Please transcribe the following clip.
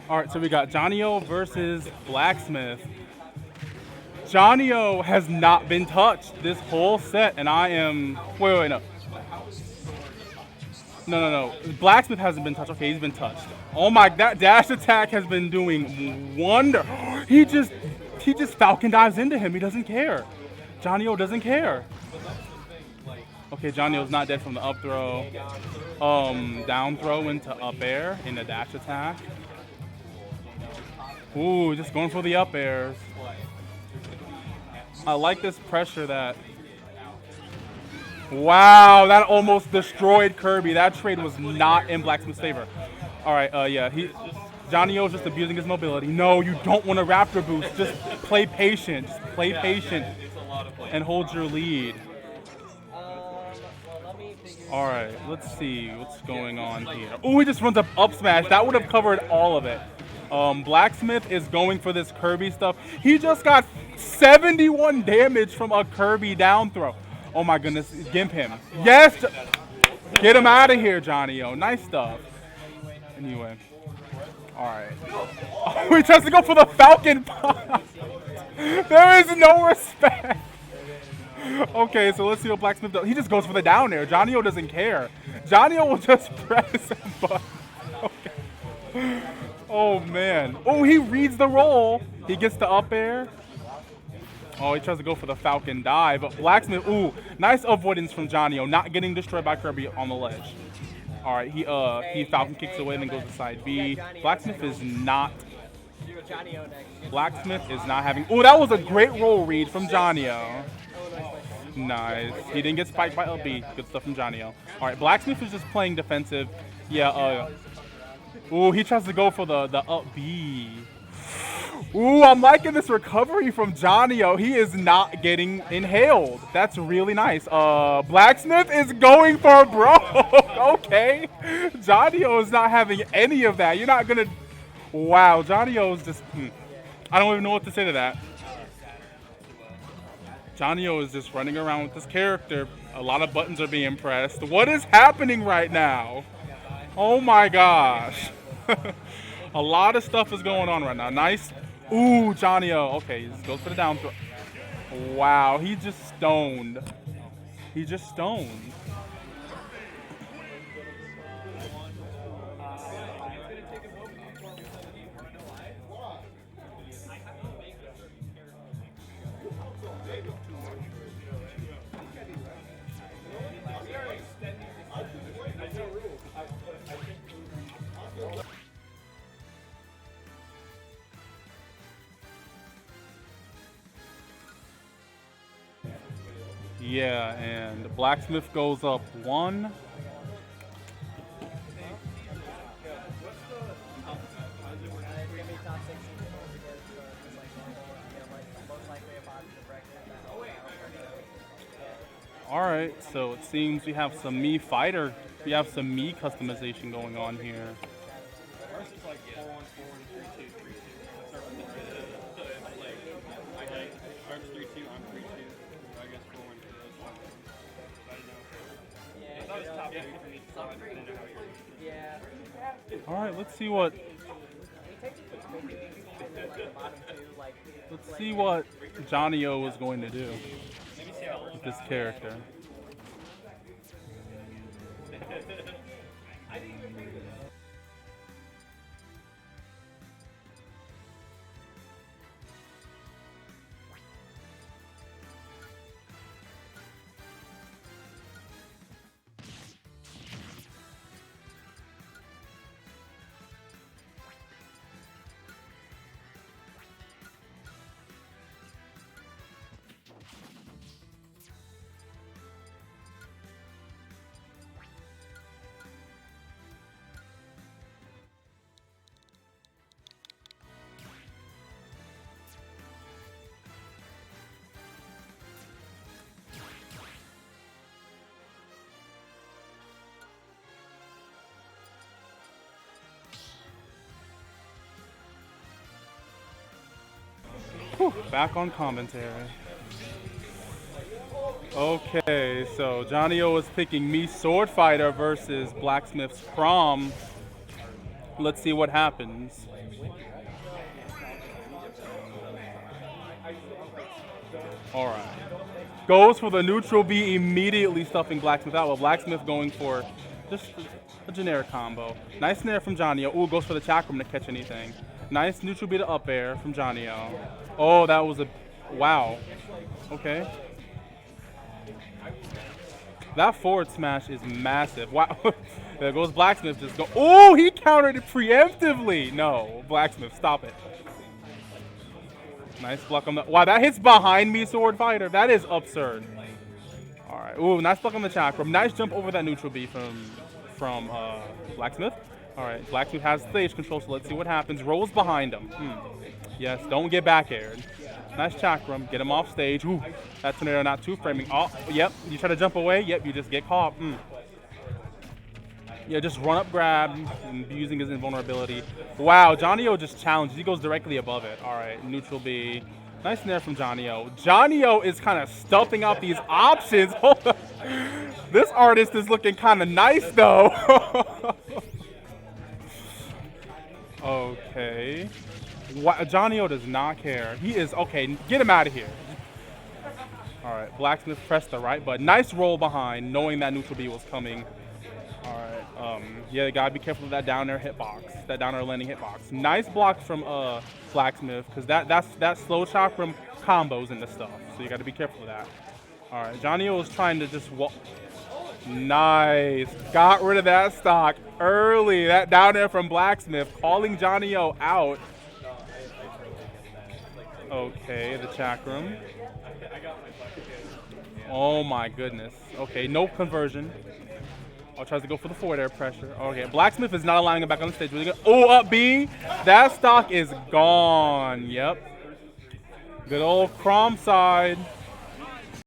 All right, so we got Johnny0 versus Blacksmith. Johnny0 has not been touched this whole set, and I am. Wait, no. No. Blacksmith hasn't been touched. Okay, he's been touched. Oh my, that dash attack has been doing wonder. He just Falcon dives into him. He doesn't care. Johnny0 doesn't care. Okay, Johnny0's not dead from the up throw. Down throw into up air in the dash attack. Ooh, just going for the up airs. I like this pressure that. Wow, that almost destroyed Kirby. That trade was not in Blacksmith's favor. All right, yeah, Johnny0's just abusing his mobility. No, you don't want a Raptor boost. Just play patient. Just play patient and hold your lead. All right, let's see what's going on here. Oh, he just runs up smash. That would have covered all of it. Blacksmith is going for this Kirby stuff. He just got 71 damage from a Kirby down throw. Oh my goodness, gimp him. Yes! Get him out of here, Johnny0. Nice stuff. Anyway. Alright. Oh, he tries to go for the Falcon Punch. There is no respect. Okay, so let's see what Blacksmith does. He just goes for the down air. Johnny0 doesn't care. Johnny0 will just press a button. Okay. Oh, man. Oh, he reads the roll. He gets the up air. Oh, he tries to go for the Falcon dive. But Blacksmith, ooh, nice avoidance from Johnny0, not getting destroyed by Kirby on the ledge. All right, he Falcon kicks away and then goes to side B. Blacksmith is not having. Ooh, that was a great roll read from Johnny0. Nice. He didn't get spiked by LB. Good stuff from Johnny0. All right, Blacksmith is just playing defensive. Yeah. Ooh, he tries to go for the up B. Ooh, I'm liking this recovery from Johnny0. He is not getting inhaled. That's really nice. Blacksmith is going for broke. Okay. Johnny0 is not having any of that. You're not going to... Wow, Johnny0 is just... I don't even know what to say to that. Johnny0 is just running around with this character. A lot of buttons are being pressed. What is happening right now? Oh my gosh. A lot of stuff is going on right now. Nice. Ooh, Johnny0. Okay, he just goes for the down throw. Wow, he just stoned. He just stoned. Yeah, and Blacksmith goes up 1. All right, so it seems we have some Mii fighter. We have some Mii customization going on here. All right, let's see what Johnny0 is going to do with this character. Whew, back on commentary. Okay, so Johnny0 is picking Mii Sword Fighter versus Blacksmith's Prom. Let's see what happens. All right. Goes for the neutral B, immediately stuffing Blacksmith out. Well, Blacksmith going for just a generic combo. Nice snare from Johnny0. Ooh, goes for the chakram to catch anything. Nice neutral B to up air from Johnny0. Oh, that was a... Wow. Okay. That forward smash is massive. Wow. There goes Blacksmith. Just go... Oh, he countered it preemptively. No, Blacksmith, stop it. Nice block on the... Wow, that hits behind me, Sword Fighter. That is absurd. All right. Ooh, nice block on the chakram. Nice jump over that neutral B from Blacksmith. All right, Blacksmith has stage control, so let's see what happens. Rolls behind him. Yes, don't get back aired. Nice chakram. Get him off stage. Ooh, that tornado not two framing. Oh, yep. You try to jump away. Yep, you just get caught. Yeah, just run up grab and using his invulnerability. Wow, Johnny0 just challenges. He goes directly above it. All right, neutral B. Nice snare from Johnny0. Johnny0 is kind of stuffing out these options. This artist is looking kind of nice, though. Okay. Johnny0 does not care. He is, okay, get him out of here. All right, Blacksmith pressed the right button. Nice roll behind, knowing that neutral B was coming. All right, yeah, you gotta be careful of that down air hitbox, that down air landing hitbox. Nice block from Blacksmith, because that slow chakram combos into stuff, so you gotta be careful of that. All right, Johnny0 is trying to just walk. Nice, got rid of that stock early. That down air from Blacksmith, calling Johnny0 out. Okay, the chakram. Oh my goodness. Okay, no conversion. Oh, tries to go for the forward air pressure. Okay, Blacksmith is not allowing him back on the stage. Really good. Oh, up B. That stock is gone. Yep. Good old Crom side.